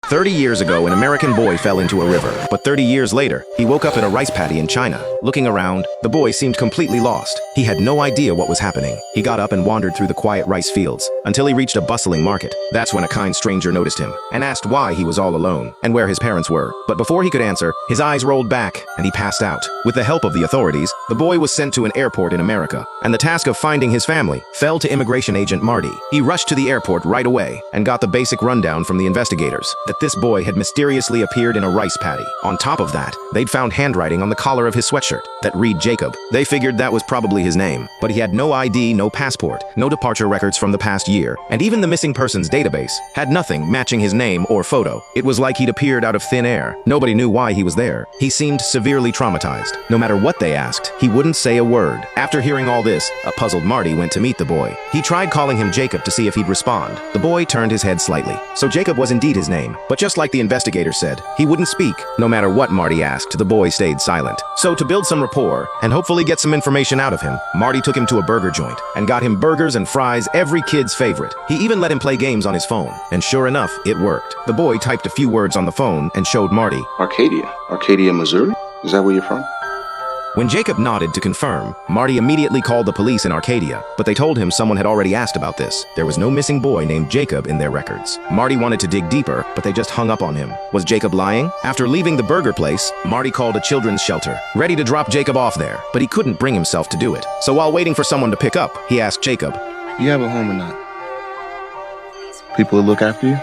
30 years ago, an American boy fell into a river, but 30 years later, he woke up in a rice paddy in China. Looking around, the boy seemed completely lost. He had no idea what was happening. He got up and wandered through the quiet rice fields until he reached a bustling market. That's when a kind stranger noticed him and asked why he was all alone and where his parents were. But before he could answer, his eyes rolled back and he passed out. With the help of the authorities, the boy was sent to an airport in America, and the task of finding his family fell to immigration agent Marty. He rushed to the airport right away and got the basic rundown from the investigators that this boy had mysteriously appeared in a rice paddy. On top of that, they'd found handwriting on the collar of his sweatshirt that read Jacob. They figured that was probably his name, but he had no ID, no passport, no departure records from the past year, and even the missing persons database had nothing matching his name or photo. It was like he'd appeared out of thin air. Nobody knew why he was there. He seemed severely traumatized. No matter what they asked, he wouldn't say a word. After hearing all this, a puzzled Marty went to meet the boy. He tried calling him Jacob to see if he'd respond. The boy turned his head slightly. So Jacob was indeed his name, but just like the investigator said, he wouldn't speak. No matter what Marty asked, the boy stayed silent. So to build some rapport and hopefully get some information out of him, Marty took him to a burger joint and got him burgers and fries, every kid's favorite. He even let him play games on his phone, and sure enough, it worked. The boy typed a few words on the phone and showed Marty. Arcadia, Missouri? Is that where you're from? When Jacob nodded to confirm, Marty immediately called the police in Arcadia, but they told him someone had already asked about this. There was no missing boy named Jacob in their records. Marty wanted to dig deeper, but they just hung up on him. Was Jacob lying? After leaving the burger place, Marty called a children's shelter, ready to drop Jacob off there, but he couldn't bring himself to do it. So while waiting for someone to pick up, he asked Jacob, You have a home or not? People will look after you?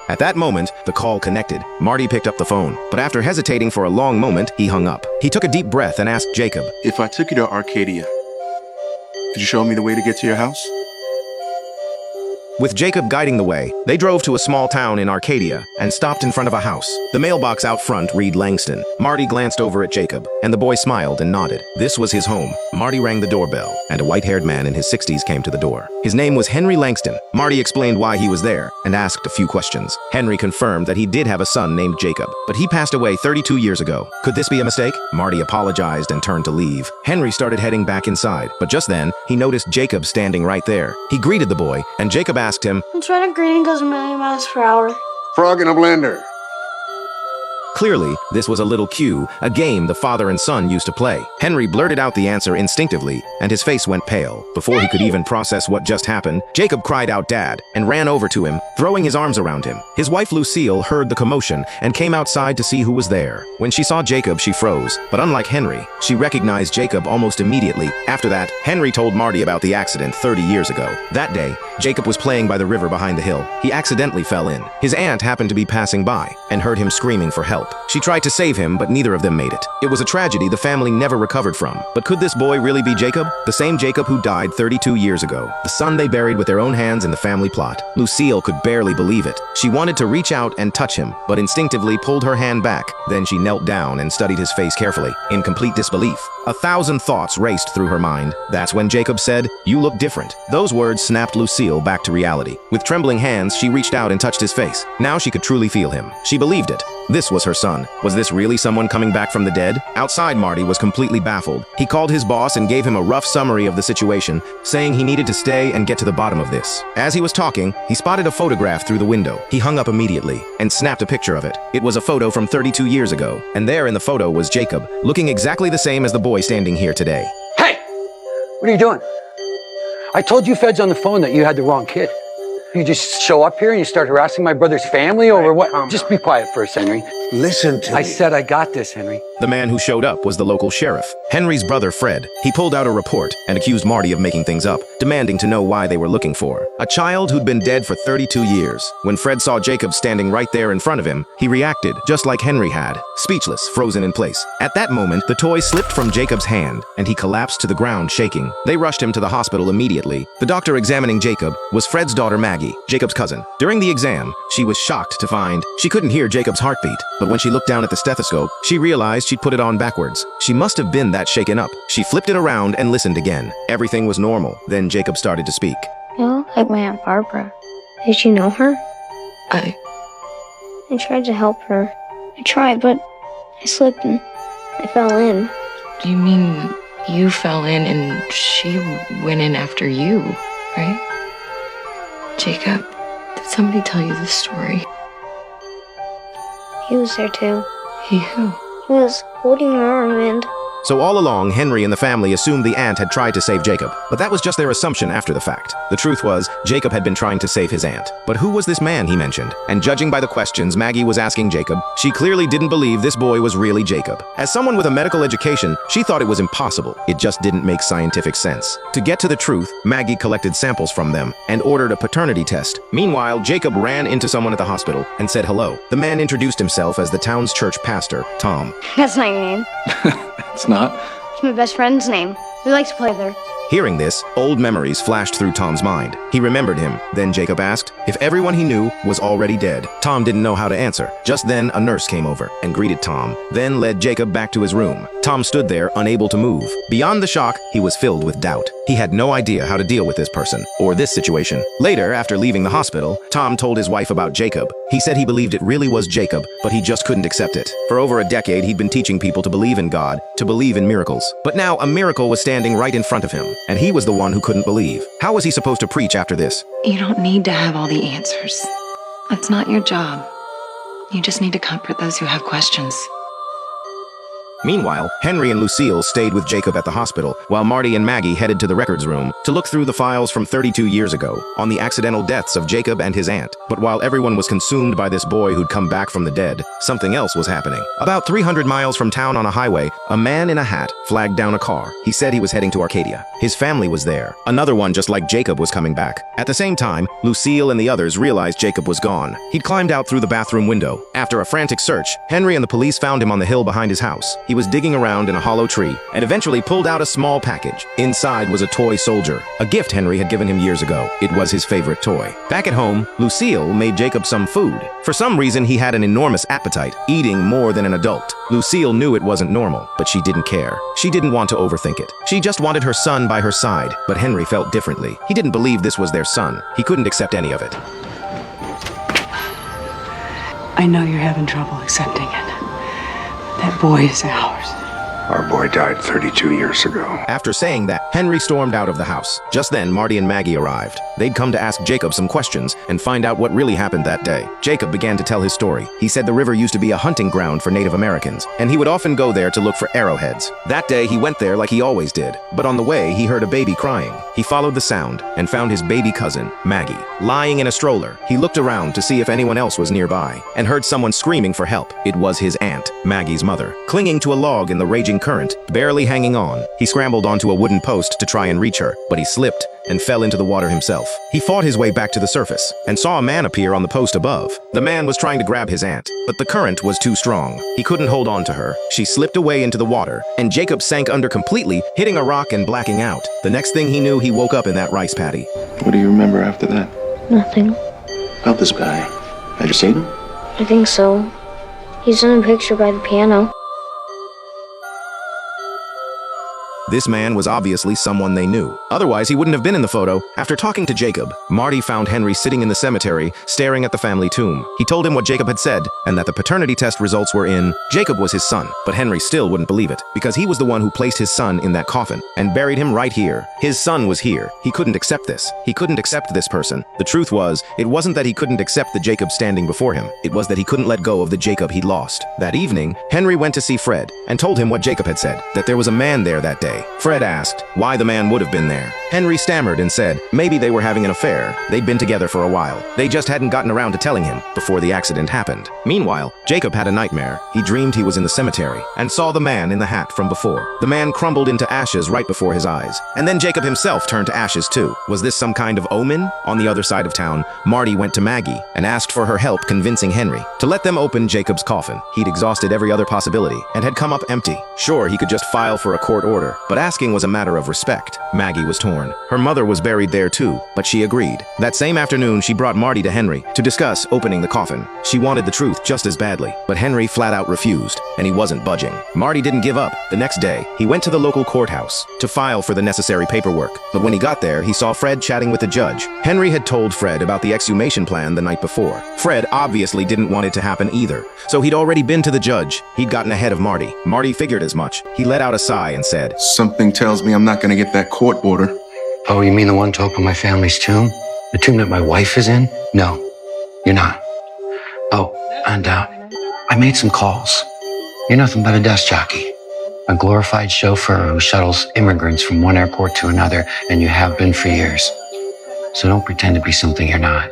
At that moment, the call connected. Marty picked up the phone, but after hesitating for a long moment, he hung up. He took a deep breath and asked Jacob, If I took you to Arcadia, could you show me the way to get to your house? With Jacob guiding the way, they drove to a small town in Arcadia and stopped in front of a house. The mailbox out front read Langston. Marty glanced over at Jacob, and the boy smiled and nodded. This was his home. Marty rang the doorbell, and a white-haired man in his 60s came to the door. His name was Henry Langston. Marty explained why he was there and asked a few questions. Henry confirmed that he did have a son named Jacob, but he passed away 32 years ago. Could this be a mistake? Marty apologized and turned to leave. Henry started heading back inside, but just then, he noticed Jacob standing right there. He greeted the boy, and Jacob asked him, Which rate of green goes a million miles per hour? Frog in a blender. Clearly, this was a little cue, a game the father and son used to play. Henry blurted out the answer instinctively, and his face went pale. Before he could even process what just happened, Jacob cried out "Dad!" and ran over to him, throwing his arms around him. His wife Lucille heard the commotion and came outside to see who was there. When she saw Jacob, she froze, but unlike Henry, she recognized Jacob almost immediately. After that, Henry told Marty about the accident 30 years ago. That day, Jacob was playing by the river behind the hill. He accidentally fell in. His aunt happened to be passing by and heard him screaming for help. She tried to save him, but neither of them made it. It was a tragedy the family never recovered from. But could this boy really be Jacob? The same Jacob who died 32 years ago. The son they buried with their own hands in the family plot. Lucille could barely believe it. She wanted to reach out and touch him, but instinctively pulled her hand back. Then she knelt down and studied his face carefully, in complete disbelief. 1,000 thoughts raced through her mind. That's when Jacob said, "You look different." Those words snapped Lucille back to reality. With trembling hands, she reached out and touched his face. Now she could truly feel him. She believed it. This was her son. Was this really someone coming back from the dead? Outside, Marty was completely baffled. He called his boss and gave him a rough summary of the situation, saying he needed to stay and get to the bottom of this. As he was talking, he spotted a photograph through the window. He hung up immediately and snapped a picture of it. It was a photo from 32 years ago, and there in the photo was Jacob, looking exactly the same as the boy standing here today. Hey! What are you doing? I told you feds on the phone that you had the wrong kid. You just show up here and you start harassing my brother's family over what? Just be quiet first, Henry. Listen to me. I said I got this, Henry. The man who showed up was the local sheriff, Henry's brother Fred. He pulled out a report and accused Marty of making things up, demanding to know why they were looking for a child who'd been dead for 32 years. When Fred saw Jacob standing right there in front of him, he reacted just like Henry had, speechless, frozen in place. At that moment, the toy slipped from Jacob's hand and he collapsed to the ground, shaking. They rushed him to the hospital immediately. The doctor examining Jacob was Fred's daughter Maggie, Jacob's cousin. During the exam, she was shocked to find she couldn't hear Jacob's heartbeat, but when she looked down at the stethoscope, she realized she'd put it on backwards. She must have been that shaken up. She flipped it around and listened again. Everything was normal. Then Jacob started to speak. You look like my Aunt Barbara. Did you know her? I tried to help her. I tried, but I slipped and I fell in. Do you mean you fell in and she went in after you, right? Jacob, did somebody tell you this story? He was there too. He who? He was holding her arm and So all along, Henry and the family assumed the aunt had tried to save Jacob, but that was just their assumption after the fact. The truth was, Jacob had been trying to save his aunt. But who was this man he mentioned? And judging by the questions Maggie was asking Jacob, she clearly didn't believe this boy was really Jacob. As someone with a medical education, she thought it was impossible. It just didn't make scientific sense. To get to the truth, Maggie collected samples from them and ordered a paternity test. Meanwhile, Jacob ran into someone at the hospital and said hello. The man introduced himself as the town's church pastor, Tom. that's not your name. It's not. It's my best friend's name. We like to play there. Hearing this, old memories flashed through Tom's mind. He remembered him. Then Jacob asked if everyone he knew was already dead. Tom didn't know how to answer. Just then, a nurse came over and greeted Tom, then led Jacob back to his room. Tom stood there, unable to move. Beyond the shock, he was filled with doubt. He had no idea how to deal with this person, or this situation. Later, after leaving the hospital, Tom told his wife about Jacob. He said he believed it really was Jacob, but he just couldn't accept it. For over a decade, he'd been teaching people to believe in God, to believe in miracles. But now, a miracle was standing right in front of him, and he was the one who couldn't believe. How was he supposed to preach after this? You don't need to have all the answers. That's not your job. You just need to comfort those who have questions. Meanwhile, Henry and Lucille stayed with Jacob at the hospital, while Marty and Maggie headed to the records room to look through the files from 32 years ago on the accidental deaths of Jacob and his aunt. But while everyone was consumed by this boy who'd come back from the dead, something else was happening. About 300 miles from town on a highway, a man in a hat flagged down a car. He said he was heading to Arcadia. His family was there. Another one just like Jacob was coming back. At the same time, Lucille and the others realized Jacob was gone. He'd climbed out through the bathroom window. After a frantic search, Henry and the police found him on the hill behind his house. He was digging around in a hollow tree and eventually pulled out a small package. Inside was a toy soldier, a gift Henry had given him years ago. It was his favorite toy. Back at home, Lucille made Jacob some food. For some reason, he had an enormous appetite, eating more than an adult. Lucille knew it wasn't normal, but she didn't care. She didn't want to overthink it. She just wanted her son by her side, but Henry felt differently. He didn't believe this was their son. He couldn't accept any of it. I know you're having trouble accepting it. That boy is ours. Our boy died 32 years ago. After saying that, Henry stormed out of the house. Just then, Marty and Maggie arrived. They'd come to ask Jacob some questions and find out what really happened that day. Jacob began to tell his story. He said the river used to be a hunting ground for Native Americans, and he would often go there to look for arrowheads. That day, he went there like he always did. But on the way, he heard a baby crying. He followed the sound and found his baby cousin, Maggie, lying in a stroller. He looked around to see if anyone else was nearby and heard someone screaming for help. It was his aunt, Maggie's mother, clinging to a log in the raging current, barely hanging on. He scrambled onto a wooden post to try and reach her, but he slipped and fell into the water himself. He fought his way back to the surface and saw a man appear on the post above. The man was trying to grab his aunt, but the current was too strong. He couldn't hold on to her. She slipped away into the water, and Jacob sank under completely, hitting a rock and blacking out. The next thing he knew, he woke up in that rice paddy. What do you remember after that? Nothing. About this guy. Had you seen him? I think so. He's in a picture by the piano. This man was obviously someone they knew. Otherwise, he wouldn't have been in the photo. After talking to Jacob, Marty found Henry sitting in the cemetery, staring at the family tomb. He told him what Jacob had said, and that the paternity test results were in. Jacob was his son, but Henry still wouldn't believe it, because he was the one who placed his son in that coffin and buried him right here. His son was here. He couldn't accept this. He couldn't accept this person. The truth was, it wasn't that he couldn't accept the Jacob standing before him. It was that he couldn't let go of the Jacob he'd lost. That evening, Henry went to see Fred and told him what Jacob had said, that there was a man there that day. Fred asked why the man would have been there. Henry stammered and said maybe they were having an affair. They'd been together for a while. They just hadn't gotten around to telling him before the accident happened. Meanwhile, Jacob had a nightmare. He dreamed he was in the cemetery and saw the man in the hat from before. The man crumbled into ashes right before his eyes. And then Jacob himself turned to ashes too. Was this some kind of omen? On the other side of town, Marty went to Maggie and asked for her help convincing Henry to let them open Jacob's coffin. He'd exhausted every other possibility and had come up empty. Sure, he could just file for a court order, but asking was a matter of respect. Maggie was torn. Her mother was buried there too, but she agreed. That same afternoon, she brought Marty to Henry to discuss opening the coffin. She wanted the truth just as badly, but Henry flat out refused, and he wasn't budging. Marty didn't give up. The next day, he went to the local courthouse to file for the necessary paperwork, but when he got there, he saw Fred chatting with the judge. Henry had told Fred about the exhumation plan the night before. Fred obviously didn't want it to happen either, so he'd already been to the judge. He'd gotten ahead of Marty. Marty figured as much. He let out a sigh and said, Something tells me I'm not gonna get that court order. Oh, you mean the one to open my family's tomb? The tomb that my wife is in? No, you're not. Oh, And I made some calls. You're nothing but a desk jockey, a glorified chauffeur who shuttles immigrants from one airport to another, and you have been for years. So don't pretend to be something you're not.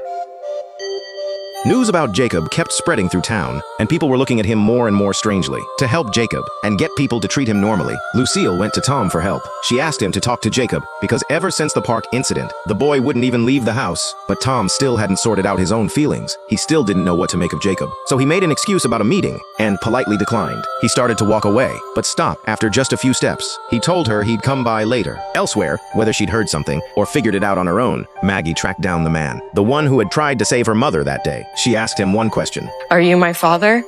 News about Jacob kept spreading through town, and people were looking at him more and more strangely. To help Jacob and get people to treat him normally, Lucille went to Tom for help. She asked him to talk to Jacob because ever since the park incident, the boy wouldn't even leave the house. But Tom still hadn't sorted out his own feelings. He still didn't know what to make of Jacob. So he made an excuse about a meeting and politely declined. He started to walk away, but stopped after just a few steps. He told her he'd come by later. Elsewhere, whether she'd heard something or figured it out on her own, Maggie tracked down the man, the one who had tried to save her mother that day. She asked him one question. Are you my father?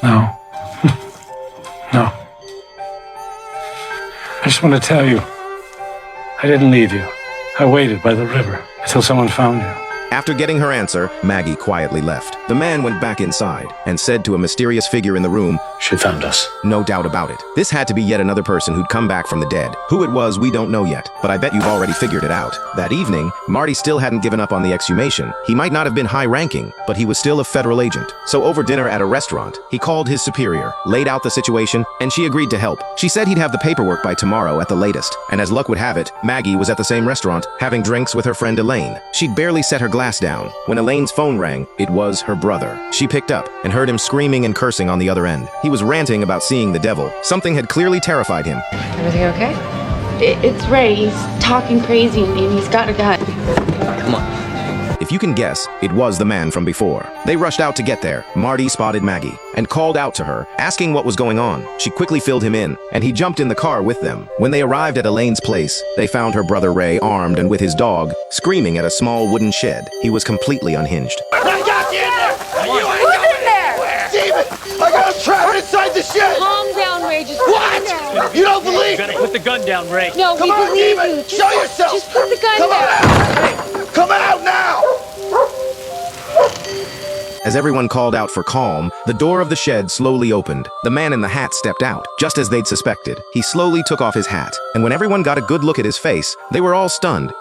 No. No. I just want to tell you, I didn't leave you. I waited by the river until someone found you. After getting her answer, Maggie quietly left. The man went back inside and said to a mysterious figure in the room, She found us. no doubt about it. This had to be yet another person who'd come back from the dead. Who it was, we don't know yet, but I bet you've already figured it out. That evening, Marty still hadn't given up on the exhumation. He might not have been high-ranking, but he was still a federal agent. So over dinner at a restaurant, he called his superior, laid out the situation, and she agreed to help. She said he'd have the paperwork by tomorrow at the latest. And as luck would have it, Maggie was at the same restaurant, having drinks with her friend Elaine. She'd barely set her glass down. When Elaine's phone rang, it was her brother. She picked up and heard him screaming and cursing on the other end. He was ranting about seeing the devil. Something had clearly terrified him. Everything okay? It's Ray. He's talking crazy and he's got a gun. Come on. If you can guess, it was the man from before. They rushed out to get there. Marty spotted Maggie and called out to her, asking what was going on. She quickly filled him in, and he jumped in the car with them. When they arrived at Elaine's place, they found her brother Ray armed and with his dog, screaming at a small wooden shed. He was completely unhinged. I got you in there! You ain't got in there! Steven! I got him trapped inside the shed! Calm down, Ray. Just What? You don't believe me? Put the gun down, Ray. No, Come we on, believe Steven! you. Show yourself! Just put the gun Come down. on! Come out now! As everyone called out for calm, the door of the shed slowly opened. The man in the hat stepped out, just as they'd suspected. He slowly took off his hat, and when everyone got a good look at his face, they were all stunned.